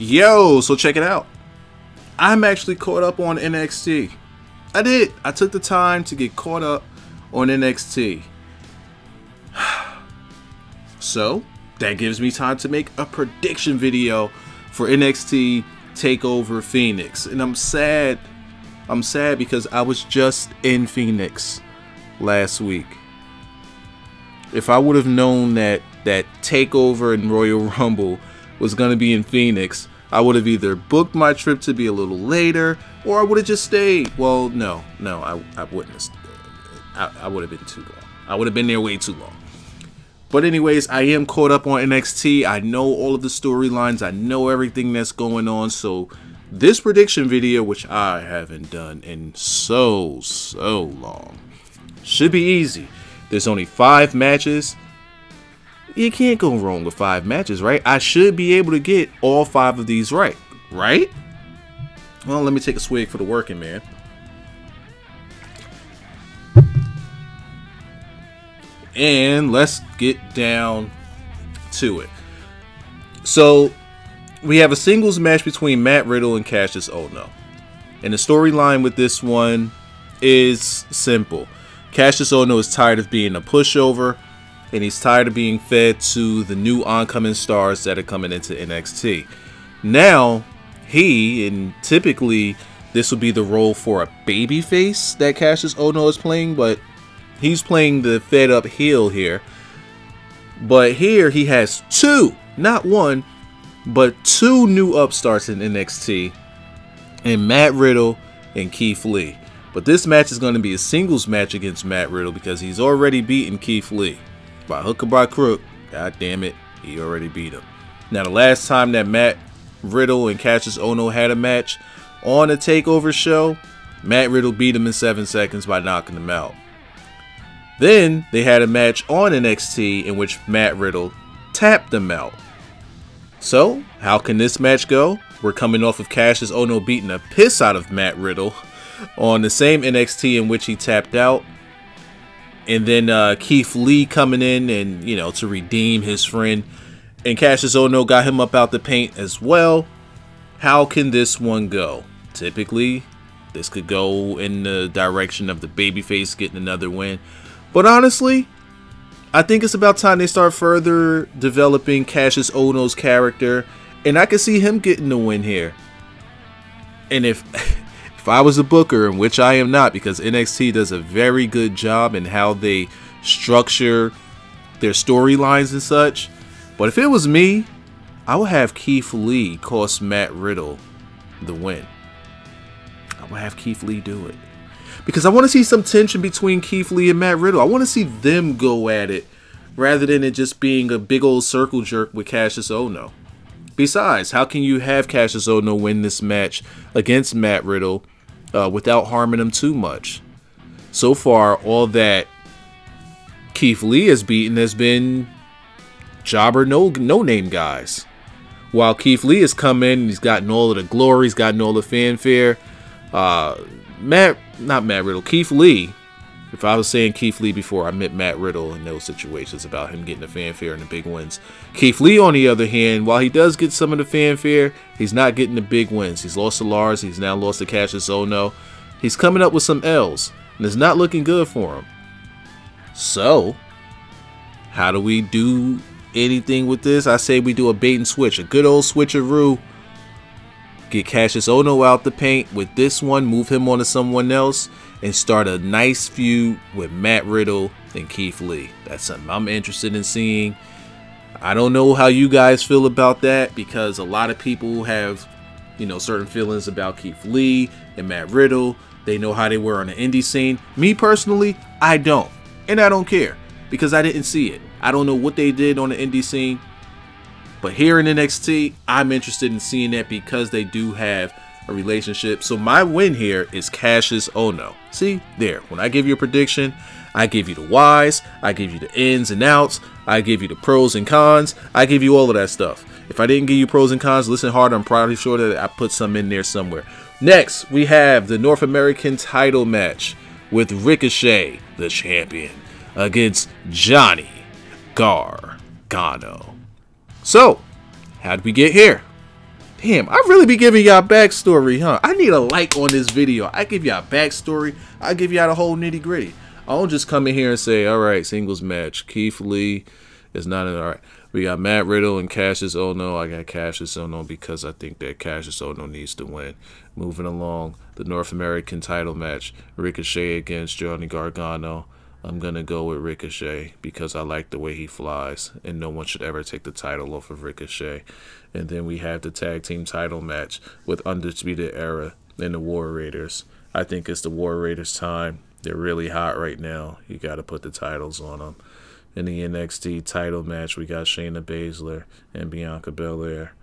Yo, so check it out. I'm actually caught up on NXT. I did. I took the time to get caught up on NXT. So, that gives me time to make a prediction video for NXT TakeOver Phoenix. And I'm sad. I'm sad because I was just in Phoenix last week. If I would have known that TakeOver and Royal Rumble was going to be in Phoenix, I would have either booked my trip to be a little later, or I would have just stayed. Well, no, I wouldn't have. I would have been too long. I would have been there way too long. But anyways, I am caught up on NXT. I know all of the storylines. I know everything that's going on. So this prediction video, which I haven't done in so long, should be easy. There's only 5 matches. You can't go wrong with 5 matches, right? I should be able to get all 5 of these right? Well, let me take a swig for the working man. And let's get down to it. So, we have a singles match between Matt Riddle and Cassius Ohno. And the storyline with this one is simple. Cassius Ohno is tired of being a pushover, and he's tired of being fed to the new oncoming stars that are coming into NXT. Now, and typically this would be the role for a babyface that Cassius Ohno is playing, but he's playing the fed up heel here. But here he has 2, not 1, but 2 new upstarts in NXT, and Matt Riddle and Keith Lee. But this match is going to be a singles match against Matt Riddle because he's already beaten Keith Lee. By hook or by crook, god damn it, he already beat him. Now, the last time that Matt Riddle and Cassius Ohno had a match on a TakeOver show, Matt Riddle beat him in 7 seconds by knocking him out. Then they had a match on NXT in which Matt Riddle tapped him out. So, how can this match go? We're coming off of Cassius Ohno beating the piss out of Matt Riddle on the same NXT in which he tapped out. And then Keith Lee coming in and, you know, to redeem his friend. And Cassius Ohno got him up out the paint as well. How can this one go? Typically, this could go in the direction of the babyface getting another win. But honestly, I think it's about time they start further developing Cassius Ohno's character. And I can see him getting the win here. And if I was a booker, in which I am not, because NXT does a very good job in how they structure their storylines and such. But if it was me, I would have Keith Lee cost Matt Riddle the win. I would have Keith Lee do it. Because I want to see some tension between Keith Lee and Matt Riddle. I want to see them go at it rather than it just being a big old circle jerk with Cassius Ohno. Besides, how can you have Cassius Ohno win this match against Matt Riddle without harming him too much? So far, all that Keith Lee has beaten has been jobber no-name guys. While Keith Lee has come in and he's gotten all of the glory, he's gotten all the fanfare. Keith Lee. If I was saying Keith Lee before, I meant Matt Riddle in those situations about him getting the fanfare and the big wins. Keith Lee, on the other hand, while he does get some of the fanfare, he's not getting the big wins. He's lost to Lars. He's now lost to Cassius Ohno. He's coming up with some L's, and it's not looking good for him. So, how do we do anything with this? I say we do a bait and switch, a good old switcheroo. Get Cassius Ohno out the paint with this one, move him onto someone else, and start a nice feud with Matt Riddle and Keith Lee. That's something I'm interested in seeing. I don't know how you guys feel about that, because a lot of people have, you know, certain feelings about Keith Lee and Matt Riddle. They know how they were on the indie scene. Me personally, I don't. And I don't care, because I didn't see it. I don't know what they did on the indie scene. But here in NXT, I'm interested in seeing that because they do have a relationship. So my win here is Cassius Ohno. See, there. When I give you a prediction, I give you the whys, I give you the ins and outs, I give you the pros and cons, I give you all of that stuff. If I didn't give you pros and cons, listen hard. I'm probably sure that I put some in there somewhere. Next, we have the North American title match with Ricochet, the champion, against Johnny Gargano. So, how did we get here? Damn, I really be giving y'all backstory, huh? I need a like on this video. I give y'all backstory. I give y'all the whole nitty gritty. I don't just come in here and say, all right, singles match. Keith Lee is not in. All right, we got Matt Riddle and Cassius Ohno. I got Cassius Ohno because I think that Cassius Ohno needs to win. Moving along, the North American title match. Ricochet against Johnny Gargano. I'm going to go with Ricochet because I like the way he flies, and no one should ever take the title off of Ricochet. And then we have the tag team title match with Undisputed Era and the War Raiders. I think it's the War Raiders' time. They're really hot right now. You got to put the titles on them. In the NXT title match, we got Shayna Baszler and Bianca Belair.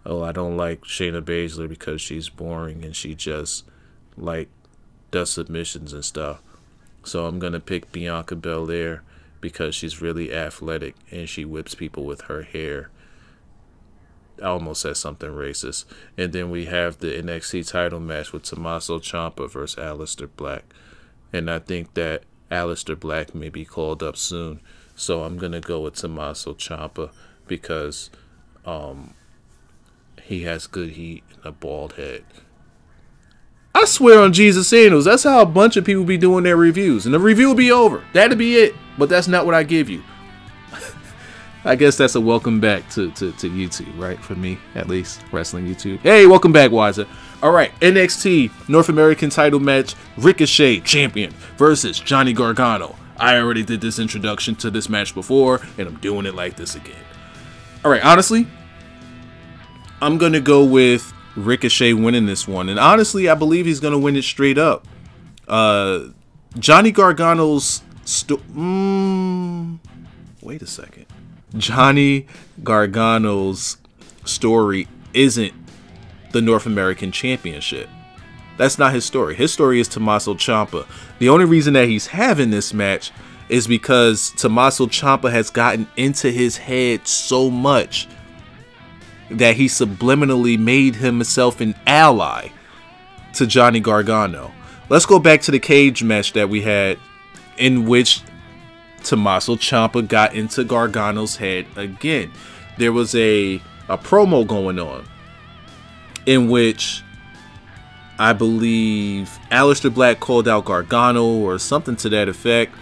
Oh, I don't like Shayna Baszler because she's boring and she just, like, does submissions and stuff. So I'm going to pick Bianca Belair because she's really athletic and she whips people with her hair. I almost said something racist. And then we have the NXT title match with Tommaso Ciampa versus Aleister Black. And I think that Aleister Black may be called up soon. So I'm going to go with Tommaso Ciampa because he has good heat and a bald head. I swear on Jesus Sandals, that's how a bunch of people be doing their reviews. And the review will be over. That'll be it. But that's not what I give you. I guess that's a welcome back to YouTube, right? For me, at least. Wrestling YouTube. Hey, welcome back, Wiser. All right, NXT North American title match. Ricochet champion versus Johnny Gargano. I already did this introduction to this match before, and I'm doing it like this again. All right, honestly, I'm going to go with Ricochet winning this one. And honestly, I believe he's going to win it straight up. Johnny Gargano's... wait a second. Johnny Gargano's story isn't the North American Championship. That's not his story. His story is Tommaso Ciampa. The only reason that he's having this match is because Tommaso Ciampa has gotten into his head so much that he subliminally made himself an ally to Johnny Gargano. Let's go back to the cage match that we had in which Tommaso Ciampa got into Gargano's head again. There was a promo going on in which I believe Aleister Black called out Gargano or something to that effect.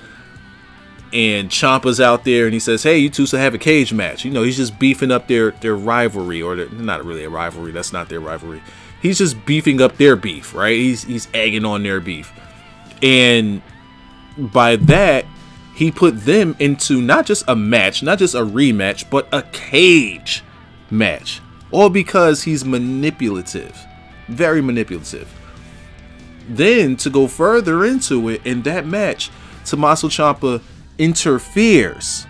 And Ciampa's out there and he says, hey, you two should have a cage match. You know, he's just beefing up their rivalry, or not really a rivalry. That's not their rivalry. He's just beefing up their beef, right? He's egging on their beef. And by that, he put them into not just a match, not just a rematch, but a cage match. All because he's manipulative. Very manipulative. Then, to go further into it, in that match, Tommaso Ciampa interferes,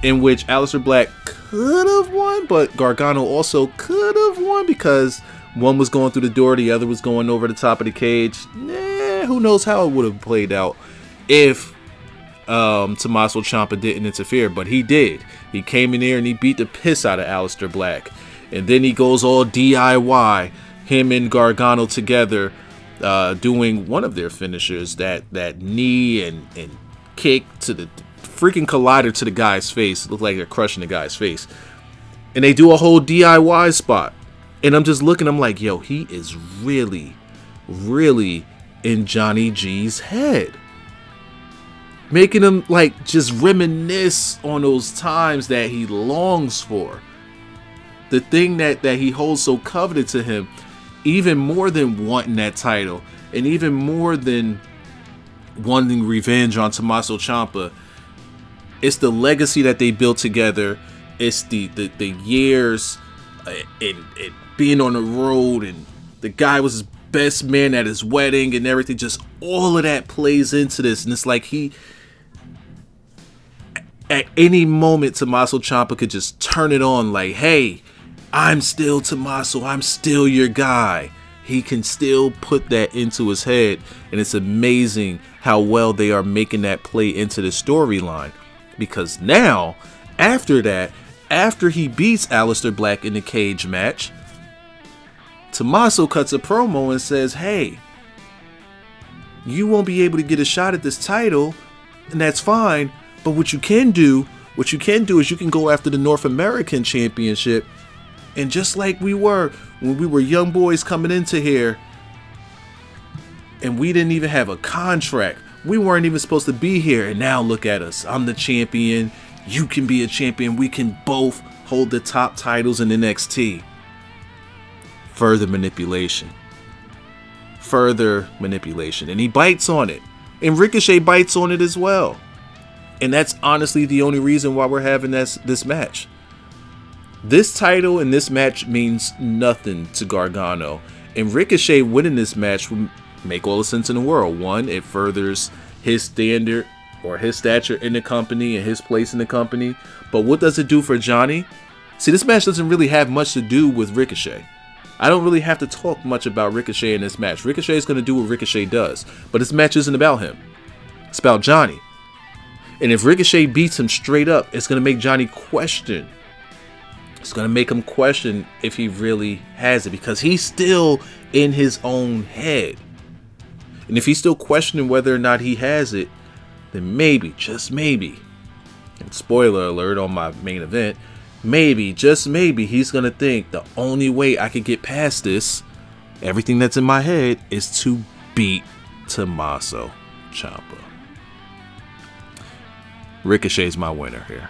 in which Aleister Black could have won, but Gargano also could have won because one was going through the door, the other was going over the top of the cage. Who knows how it would have played out if Tommaso Ciampa didn't interfere, but he did. He came in there and he beat the piss out of Aleister Black, and then he goes all DIY, him and Gargano together, doing one of their finishers, that knee and kick to the freaking collider to the guy's face. It looked like they're crushing the guy's face. And they do a whole DIY spot. And I'm just looking, I'm like, yo, he is really, really in Johnny G's head. Making him like just reminisce on those times that he longs for. The thing that he holds so coveted to him, even more than wanting that title, and even more than wanting revenge on Tommaso Ciampa, it's the legacy that they built together. It's the years and being on the road, and the guy was his best man at his wedding and everything. Just all of that plays into this, and it's like he, at any moment, Tommaso Ciampa could just turn it on like, hey, I'm still Tommaso, I'm still your guy. He can still put that into his head, and it's amazing how well they are making that play into the storyline. Because now, after that, after he beats Aleister Black in the cage match, Tommaso cuts a promo and says, hey, you won't be able to get a shot at this title, and that's fine, but what you can do is you can go after the North American Championship And just like we were when we were young boys coming into here, and we didn't even have a contract. We weren't even supposed to be here. And now look at us. I'm the champion. You can be a champion. We can both hold the top titles in NXT. Further manipulation. Further manipulation. And he bites on it. And Ricochet bites on it as well. And that's honestly the only reason why we're having this match. This title and this match means nothing to Gargano. And Ricochet winning this match would make all the sense in the world. One, it furthers his standard or his stature in the company and his place in the company. But what does it do for Johnny? See, this match doesn't really have much to do with Ricochet. I don't really have to talk much about Ricochet in this match. Ricochet is going to do what Ricochet does. But this match isn't about him. It's about Johnny. And if Ricochet beats him straight up, it's going to make Johnny question. It's going to make him question if he really has it. Because he's still in his own head. And if he's still questioning whether or not he has it, then maybe, just maybe, and spoiler alert on my main event, maybe, just maybe, he's going to think the only way I can get past this, everything that's in my head, is to beat Tommaso Ciampa. Ricochet's my winner here.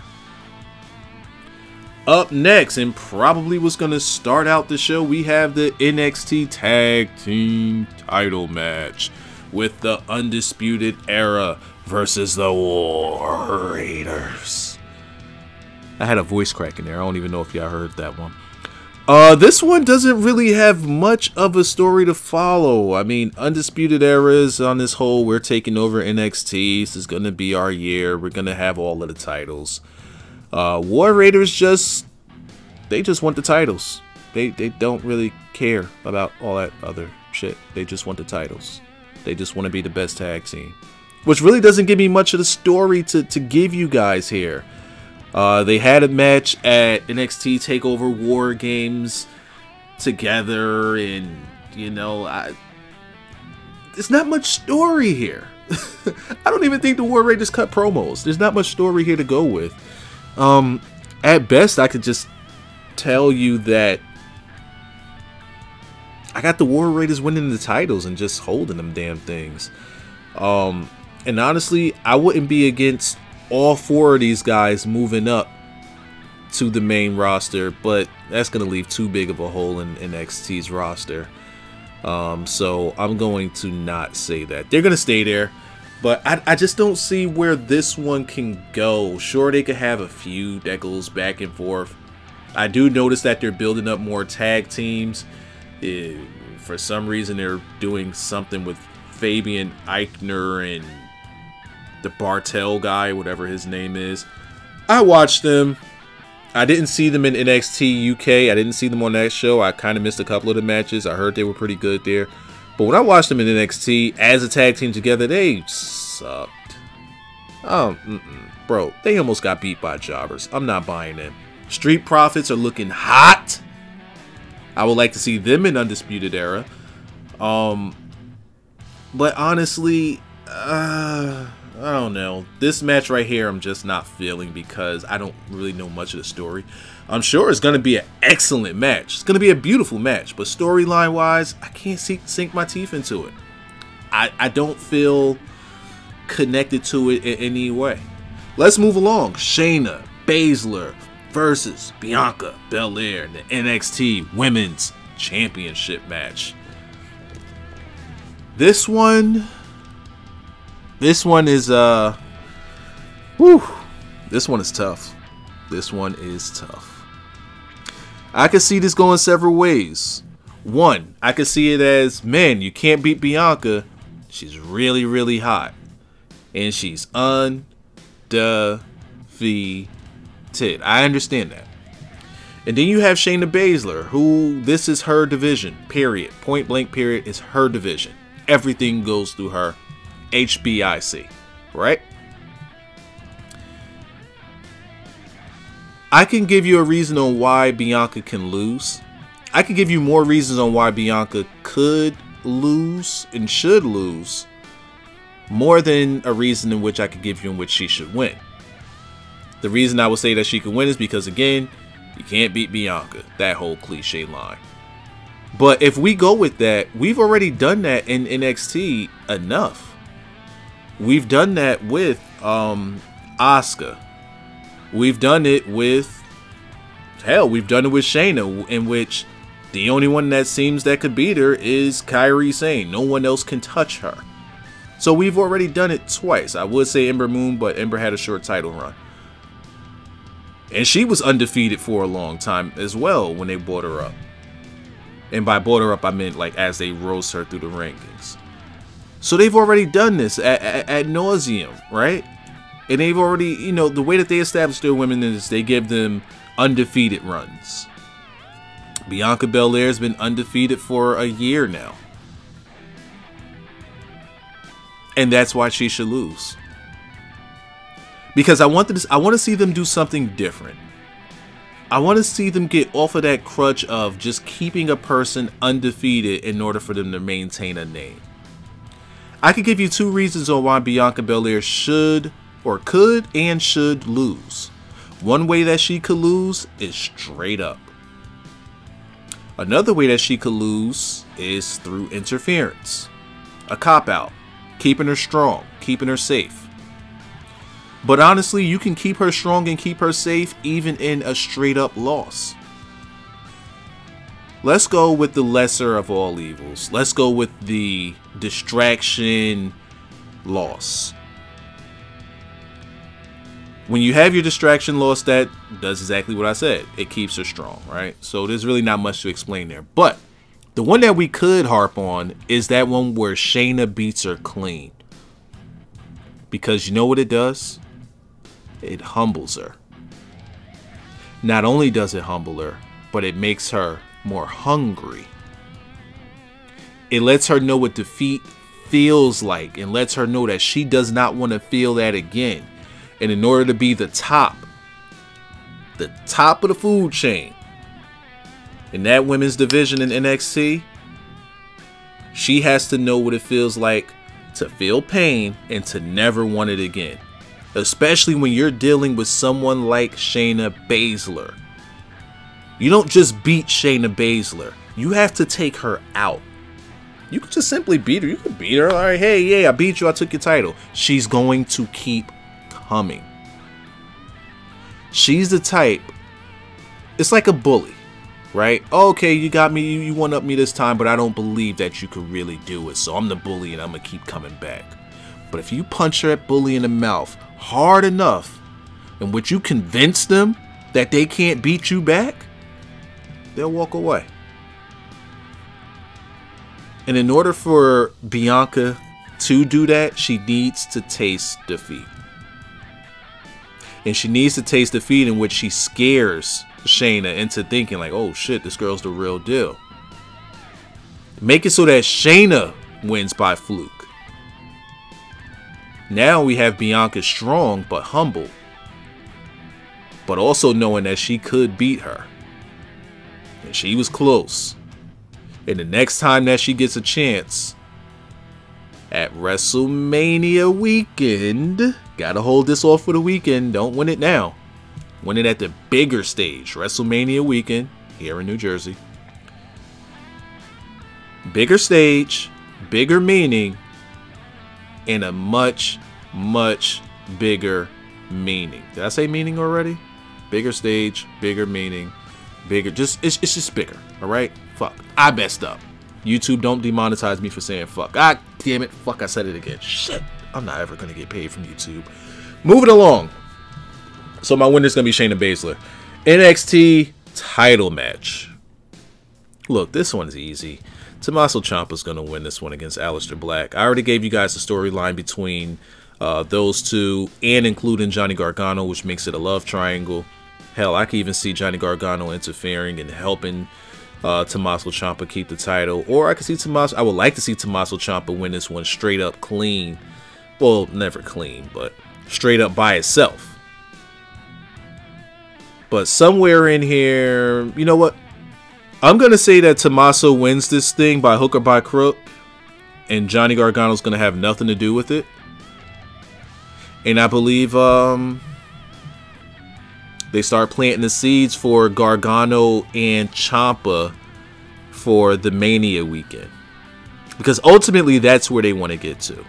Up next, and probably was going to start out the show, we have the NXT Tag Team title match with the Undisputed Era versus the War Raiders. I had a voice crack in there. I don't even know if y'all heard that one. This one doesn't really have much of a story to follow. I mean, Undisputed Era is on this whole, we're taking over NXT. This is going to be our year. We're going to have all of the titles. War Raiders they just want the titles. They don't really care about all that other shit. They just want the titles. They just want to be the best tag team. Which really doesn't give me much of the story to give you guys here. They had a match at NXT TakeOver War Games together. And, you know, there's not much story here. I don't even think the War Raiders cut promos. There's not much story here to go with. At best, I could just tell you that I got the War Raiders winning the titles and just holding them damn things. And honestly, I wouldn't be against all four of these guys moving up to the main roster, but that's going to leave too big of a hole in NXT's roster. So I'm going to not say that. They're going to stay there, but I just don't see where this one can go. Sure, they could have a feud that goes back and forth. I do notice that they're building up more tag teams. For some reason, they're doing something with Fabian Eichner and the Bartel guy, whatever his name is. I watched them. I didn't see them in NXT UK. I didn't see them on that show. I kind of missed a couple of the matches. I heard they were pretty good there. But when I watched them in NXT as a tag team together, they sucked. Bro, they almost got beat by jobbers. I'm not buying it. Street Profits are looking hot. I would like to see them in Undisputed Era. But honestly, I don't know. This match right here, I'm just not feeling because I don't really know much of the story. I'm sure it's going to be an excellent match. It's going to be a beautiful match. But storyline-wise, I can't sink my teeth into it. I don't feel connected to it in any way. Let's move along. Shayna Baszler versus Bianca Belair in the NXT Women's Championship match. This one is this one is tough. This one is tough. I could see this going several ways. One, I could see it as, man, you can't beat Bianca. She's really, really hot. And she's undefeated. I understand that. And then you have Shayna Baszler, who this is her division, period. Point blank, period, is her division. Everything goes through her. HBIC, right? I can give you a reason on why Bianca can lose. I can give you more reasons on why Bianca could lose and should lose, more than a reason in which I could give you in which she should win. The reason I would say that she could win is because, again, You can't beat Bianca. That whole cliche line. But if we go with that, we've already done that in NXT enough. We've done that with Asuka. We've done it with, hell, we've done it with Shayna, in which the only one that seems that could beat her is Kairi Sane. No one else can touch her. So we've already done it twice. I would say Ember Moon, but Ember had a short title run. And she was undefeated for a long time as well when they brought her up. And by brought her up, I meant like as they rose her through the rankings. So they've already done this at nauseum, right? And they've already, you know, the way that they establish their women is they give them undefeated runs. Bianca Belair has been undefeated for a year now. And that's why she should lose. Because I want to see them do something different. I want to see them get off of that crutch of just keeping a person undefeated in order for them to maintain a name. I could give you two reasons on why Bianca Belair should, or could and should lose. One way that she could lose is straight up. Another way that she could lose is through interference. A cop-out. Keeping her strong. Keeping her safe. But honestly, you can keep her strong and keep her safe even in a straight up loss. Let's go with the lesser of all evils. Let's go with the distraction loss. When you have your distraction loss, that does exactly what I said. It keeps her strong, right? So there's really not much to explain there. But the one that we could harp on is that one where Shayna beats her clean. Because you know what it does? It humbles her. Not only does it humble her, but it makes her more hungry. It lets her know what defeat feels like and lets her know that she does not want to feel that again. And in order to be the top of the food chain in that women's division in NXT, she has to know what it feels like to feel pain and to never want it again. Especially when you're dealing with someone like Shayna Baszler. You don't just beat Shayna Baszler. You have to take her out. You could just simply beat her. You could beat her. All right, hey, yeah, I beat you. I took your title. She's going to keep coming. She's the type. It's like a bully, right? Okay, you got me. You one up me this time, but I don't believe that you could really do it. So I'm the bully and I'm going to keep coming back. But if you punch that bully in the mouth hard enough in which you convince them that they can't beat you back, they'll walk away. And in order for Bianca to do that, she needs to taste defeat. And she needs to taste defeat in which she scares Shayna into thinking like, oh shit, this girl's the real deal. Make it so that Shayna wins by fluke. Now we have Bianca strong but humble. But also knowing that she could beat her. And she was close. And the next time that she gets a chance at WrestleMania weekend, gotta hold this off for the weekend, don't win it now. Win it at the bigger stage, WrestleMania weekend here in New Jersey. Bigger stage, bigger meaning, and a much, much bigger meaning. Did I say meaning already? Bigger stage, bigger meaning, bigger. It's just bigger. All right. Fuck. I messed up. YouTube, don't demonetize me for saying fuck. God damn it. Fuck. I said it again. Shit. I'm not ever gonna get paid from YouTube. Moving along. So my winner's gonna be Shayna Baszler. NXT title match. Look, this one's easy. Tommaso Ciampa's going to win this one against Aleister Black. I already gave you guys the storyline between those two and including Johnny Gargano, which makes it a love triangle. Hell, I can even see Johnny Gargano interfering and helping Tommaso Ciampa keep the title. Or I could see I would like to see Tommaso Ciampa win this one straight up clean. Well, never clean, but straight up by itself. But somewhere in here, you know what? I'm going to say that Tommaso wins this thing by hook or by crook. And Johnny Gargano's going to have nothing to do with it. And I believe they start planting the seeds for Gargano and Ciampa for the Mania weekend. Because ultimately, that's where they want to get to.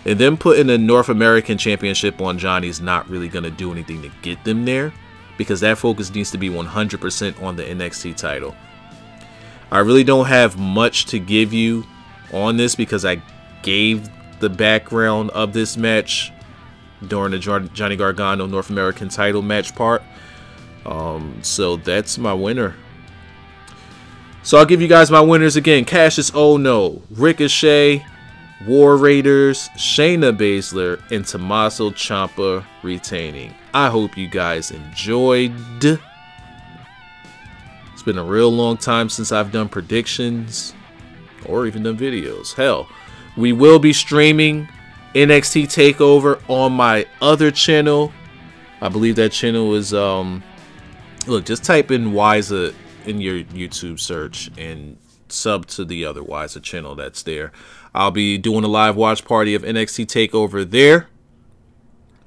And them putting a North American Championship on Johnny's not really going to do anything to get them there. Because that focus needs to be 100% on the NXT title. I really don't have much to give you on this because I gave the background of this match during the Johnny Gargano North American title match part. So that's my winner. So I'll give you guys my winners again. Cassius Ohno, Ricochet, War Raiders, Shayna Baszler, and Tommaso Ciampa retaining. I hope you guys enjoyed. It's been a real long time since I've done predictions or even done videos. Hell, we will be streaming NXT TakeOver on my other channel. I believe that channel is look, just type in Wiza in your YouTube search and sub to the other Wiza channel that's there. I'll be doing a live watch party of NXT TakeOver there.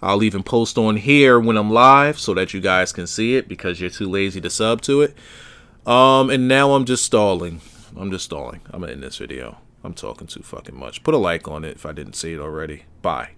I'll even post on here when I'm live so that you guys can see it because you're too lazy to sub to it. And now I'm just stalling. I'm gonna end this video. I'm talking too fucking much. Put a like on it if I didn't see it already. Bye.